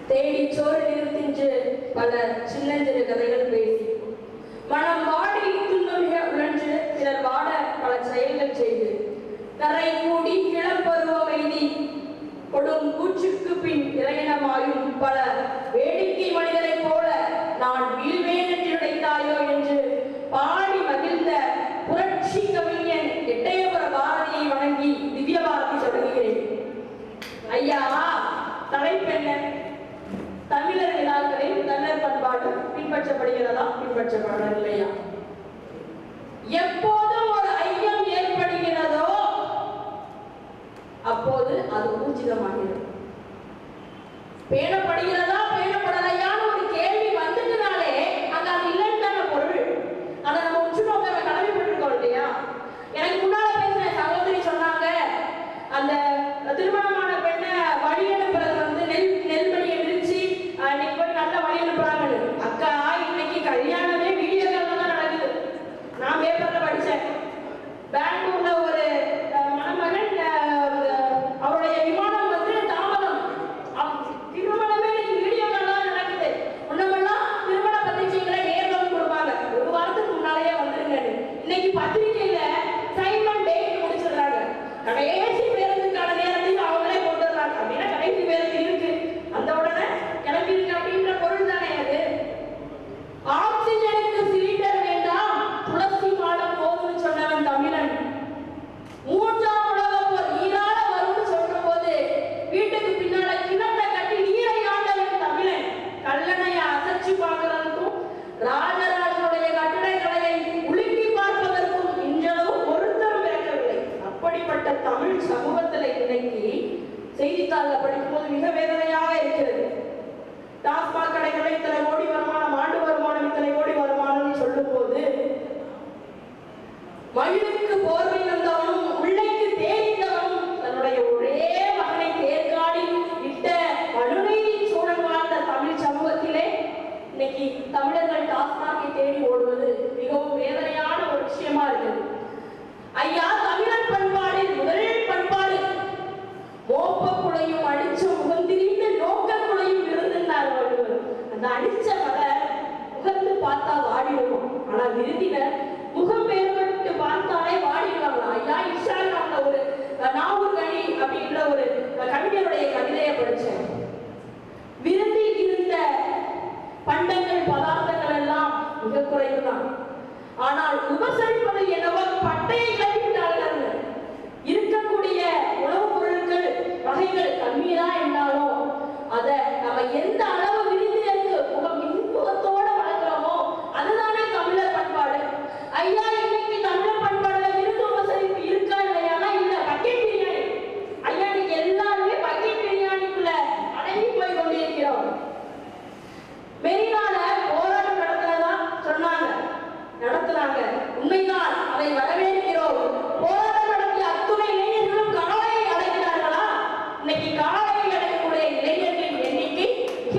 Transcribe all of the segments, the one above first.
தேடி சோறு நிறுத்தின்று பல சின்னஞ்சிறு கதைகள் பேசி மனம் வாடி துன்பமிக உழன்று பிறர் வாட பல செயல்கள் செய்து கரை கூடி கிளம்பருவம் எய்தி கொடும் கூச்சுக்கு பின் இறையனமாயும் பல வேடிக்கை மனிதரைப் போல நான் வீழ்வேன் என்று நினைத்தாயோ என்று பாடி மகிழ்ந்த புரட்சி கவிஞன் எட்டயபுர பாரதியை வணங்கி திவ்ய பாரதி தொடங்குகிறேன். ஐயா, தலைப்பெண்ண தமிழர் விழாக்களில் தமிழர் பண்பாடு பின்பற்றப்படுகிறதா பின்பற்றப்படவில்லையா? எப்போதும் ஒரு ஐயம் ஏற்படுகிறதோ அப்போது அது ஊர்ஜிதமாகிறது. பேணப்படுகிறதா பேணப்படலையான்னு ஒரு கேள்வி வந்துட்டனாலே அங்க அது இல்லைன்னு பொருள். அதை நம்ம உற்று நோக்க கடமைப்பட்டிருக்கோம் இல்லையா? எனக்கு முன்னால பேசின சகோதரி சொன்னாங்க, அந்த திருமணமான பெண்ணை வழி அனுப்புறது வந்து நெல்மணியை விரிச்சு இன்னைக்கு போய் நல்லா வழி அனுப்புறாங்கன்னு. அக்கா, இன்னைக்கு கல்யாணமே வீடியோ கால்ல தான் நடக்குது. நான் பேப்பர்ல படிச்சேன். பெங்களூர்ல ஒரு மணமகன் அவருடைய விமானம் வந்து தாமதம், திருமணமே வீடியோ கால்ல தான் நடக்குது. முன்னமெல்லாம் திருமண பத்திரிகைகளை நேர்ல வந்து கொடுப்பாங்க, ஒரு வாரத்துக்கு முன்னாலேயே வந்துருங்க. இன்னைக்கு பத்திரிகையில சைமன் டேட் முடிச்சிடுறாங்க. கடைசி பேருந்துக்கான நேரத்தையும் அவங்களே போட்டுடுறாங்க. அப்படின்னா கடைசி பேருந்து இருக்கு, அந்த உடனே கிளம்பிடுங்க அப்படின்ற பொருள் தானே அது. ஆக்சிஜனுக்கு சிலிண்டர் வேண்டாம், துளசி மாடம் போதும்னு சொன்னவன் தமிழன். மூன்றாம் உலக போர் ஈரால வரும்னு சொல்ற போது வீட்டுக்கு பின்னால கிணத்தை கட்டி நீரை ஆண்டவன் தமிழன். கல்லணையை அசைச்சு பார்க்கறதுக்கும் ராஜராஜனுடைய கட்டடக்கலையை உலுக்கி பார்ப்பதற்கும் இன்றளவும் ஒருத்தரும் பிறக்கவில்லை. அப்படிப்பட்ட தமிழ் சமூகத்துல இன்னைக்கு செய்தித்தாள்ல படிக்கும்போது மிக வேதனையாக இருக்கிறது. டாஸ்மாக் கடைகளை இத்தனை கோடி வருமானம், ஆண்டு வருமானம் இத்தனை கோடி வருமானம் சொல்லும் போது மயிலுக்கு போர்வை வந்தவனும் உள்ளைக்கு தேய்ந்தவனும் தன்னுடைய ஒரே மகனை தேர்காலில் இட்ட மனுநீதி சூழல் வாழ்ந்த தமிழ் சமூகத்திலே இன்னைக்கு தமிழர்கள் டாஸ்மாகை தேடி ஓடுவது மிகவும் வேதனையான ஒரு விஷயமா இருக்குது. ஐயா, தமிழர் பண்பாடில் முதல் பண்பாடு மோப்ப குலையும் அடிச்ச முகந்திரிந்து நோக்க குலையும் விருந்தினார் வள்ளுவர். அந்த அடிச்ச மலர் முகந்து பார்த்தா வாடிடுவோம், ஆனா விருந்தினர் முகம் வேறுபட்டு பார்த்தாலே வாடிடுவாங்களா? ஐயா, இன்ஸ்டாகிராம்ல ஒரு நாவூர்கனி அப்படின்ற ஒரு கவிஞருடைய கவிதையை படிச்சேன். விருந்தில் இருந்த பண்டங்கள் பதார்த்தங்கள் எல்லாம் மிக குறைவுதான், ஆனால் உபசரிப்பது என்னவோ பட்டையை கட்டிவிட்டார்கள். இருக்கக்கூடிய உணவுப் பொருட்கள் வகைகள் கம்மியா இருந்தாலும் அதை நம்ம எந்த அளவு விருந்தினருக்கு இன்பத்தோட வளர்க்கிறோமோ அதுதானே தமிழர் பண்பாடு. ஐயா, இன்னைக்கு தமிழர் பண்பாடுல விருந்து உபசரிப்பு இருக்கா இல்லையானா இல்ல. பக்கெட் பிரியாணி, ஐயா இன்னைக்கு எல்லாருமே பக்கெட் பிரியாணிக்குள்ள அடங்கி போய் கொண்டிருக்கிறோம். மெரினால போராட்டம் நடத்துறதா சொன்னாங்க, நடத்துறாங்க, உண்மைதான், அதை வரவேற்கிறோம். போராட்டம் நடத்திய அத்துணை இளைஞர்களும் காலையை அடைக்கிறார்களா? இன்னைக்கு காலையை அடையக்கூடிய இளைஞர்களின் எண்ணிக்கை மிக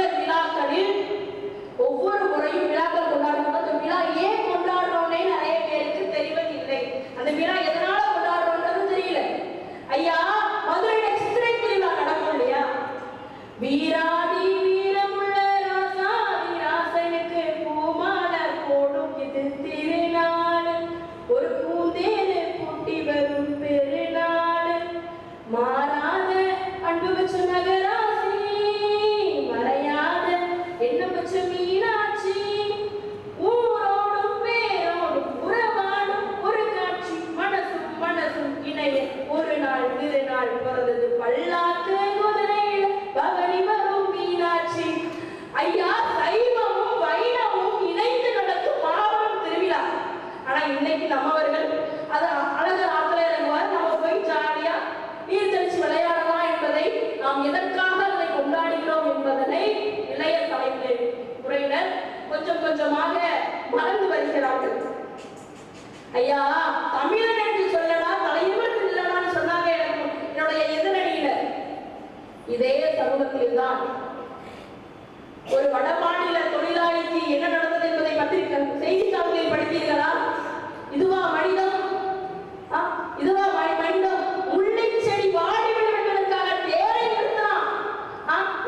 தமிழர் விழாக்களில் ஒவ்வொரு முறையும் விழாக்கள் கொண்டாடுறோம். அந்த விழா ஏன் கொண்டாடுறோம்னே நிறைய பேருக்கு தெரியவில்லை. அந்த விழா எதனால கொண்டாடுறோம்ன்றது தெரியல. ஐயா, மதுரையில சித்திரை திருவிழா நடக்கும் இல்லையா? வீராதி வீரமுள்ள ராசாதி ராசனுக்கு பூமாலர் போடும் இது திருநாள், ஒரு பூந்தேரு பூட்டி வரும் பெருநாள், மாறாத அன்பு வச்ச நகராசி, மறையாத எண்ணம் வச்ச மீனாட்சி, ஊரோடும் பேரோடும் உறவாடும் ஒரு காட்சி, மனசும் மனசும் இணைய ஒரு நாள் திருநாள் பிறந்தது பல்லாக்கு குதிரையில் பவனி வரும் மீனாட்சி. ஐயா, சைவமும் வைணவமும் இணைந்து நடக்கும் மாபெரும் திருவிழா. ஆனா இன்னைக்கு நம்மவர்கள் அது அழகு ஆத்துல இறங்குவார், நம்ம போய் ஜாலியா நீர் தெளிச்சு விளையாடலாம் என்பதை நாம் எதற்காக அதை கொண்டாடுகிறோம் என்பதனை இளைய தலைமுறையினர் கொஞ்சம் கொஞ்சமாக மறந்து வருகிறார்கள். ஐயா, தமிழன் என்று சொல்லடா தலைவர் இல்லடான்னு சொன்னாங்க என்னுடைய எதிரணியில. இதே சமூகத்தில் தான் ஒரு வட மாநில தொழிலாளிக்கு என்ன நடந்தது என்பதை பற்றி செய்தித்தாள்களில் படித்தீர்களா? இதுவா மனிதம்? இதுவா மனிதம்? முல்லை செடி வாடி விடுவதற்காக தேரை நிறுத்தான்.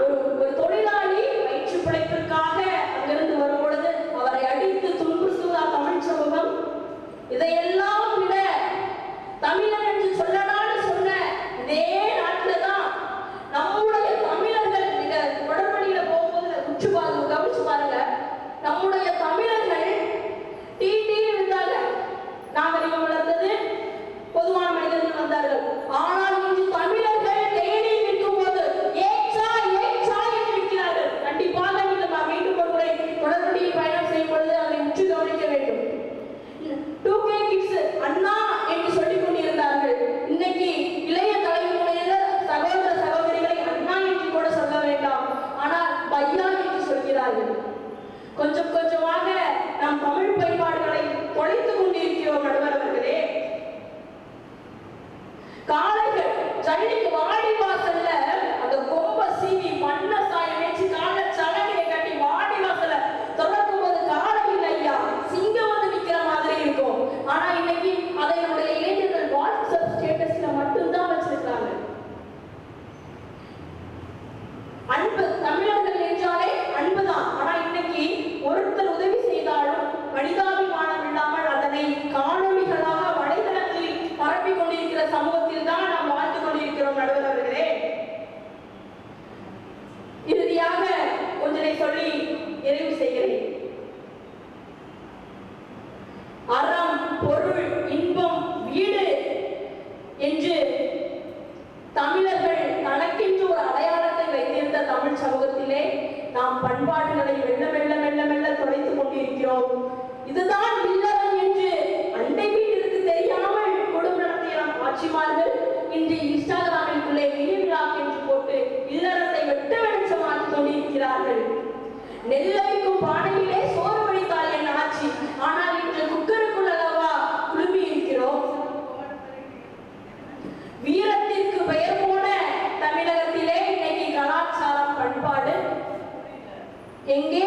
ஒரு தொழிலாளி வயிற்று பிழைப்பிற்காக அங்கிருந்து வரும் பொழுது அவரை அடித்து துன்புறுத்துவதா தமிழ் சமூகம்? இதையெல்லாம் விட தமிழன் என்று சொல்லலான்னு சொன்ன இதே நாட்டில் தான் நம்முடைய தமிழர்கள், மிக உடற்படியில போகும்போது உற்று கவனிச்சு பாருங்க, நம்முடைய தமிழர்கள் டீ இருந்தாங்க. நாகரிகம் வளர்ந்தது, பொதுவான மனிதர்கள் வந்தார்கள். ஆனால் இன்று தமிழர்கள் தேடி விற்கும் போது ஏச்சா ஏச்சா என்று விற்கிறார்கள். கண்டிப்பாக நீங்கள் மீண்டும் ஒரு முறை தொடர்புடைய பயணம் செய்யும் பொழுது அதை உற்று கவனிக்க வேண்டும். 2K கிட்ஸ் அண்ணா என்று சொல்லிக் கொண்டிருந்தார்கள். இன்னைக்கு இளைய தலைமுறையினர் சகோதர சகோதரிகளை அண்ணா என்று கூட சொல்ல வேண்டாம், ஆனால் பையா என்று சொல்கிறார்கள். கொஞ்சம் கொஞ்சமாக நாம் தமிழ் பயன்பாடுகளை தொலைத்துக் கொண்டிருக்கிறோம் நடுவர் அவர்களே. காளைகள் ஜல்லிக்கு வாடி வாசல்ல அந்த கொம்ப சீவி மண்ண சாயம் வச்சு கால சலகையை கட்டி வாடி வாசல்ல தொடக்கும் போது காளை இல்லை ஐயா, சிங்கம் வந்து நிக்கிற மாதிரி இருக்கும். ஆனா இன்னைக்கு அதை நம்முடைய இளைஞர்கள் வாட்ஸ்அப் ஸ்டேட்டஸ்ல மட்டும்தான் வச்சிருக்காங்க. அன்பு, தமிழர்கள் என்றாலே அன்புதான். ஆனா இன்னைக்கு ஒருத்தர் உதவி செய்தாலும் மனிதாபிமானம் இல்லாமல் அதனை காணொளிகளாக வலைதளத்தில் பரப்பிக் கொண்டிருக்கிற சமூகத்தில் தான் நாம் வாழ்ந்து கொண்டிருக்கிறோம் நடுவர் அவர்களே. இறுதியாக ஒன்றை சொல்லி நிறைவு செய்கிறேன். அறம், பொருள், இன்பம், வீடு என்று தமிழர்கள் தனக்கென்று ஒரு அடையாளத்தை வைத்திருந்த தமிழ் சமூகத்திலே நாம் பண்பாடுகளை மெல்ல மெல்ல மெல்ல மெல்ல தொலைத்துக் கொண்டிருக்கிறோம். இதுதான் இல்லறம் என்று அண்டை வீட்டிற்கு தெரியாமல் குடும்பம் நடத்திய ஆட்சிமார்கள் இன்று இன்ஸ்டாகிராமிற்குள்ளே மினி விழாக் என்று போட்டு இல்லறத்தை வெட்ட வெளிச்சமாக்கி கொண்டிருக்கிறார்கள். நெல்லவிக்கும் பானையிலே சோறு வடித்தால் என் ஆட்சி, ஆனால் இன்று குக்கருக்குள் அல்லவா குழுமி இருக்கிறோம். வீரத்திற்கு பெயர் போன தமிழகத்திலே இன்னைக்கு கலாச்சாரம், பண்பாடு எங்கே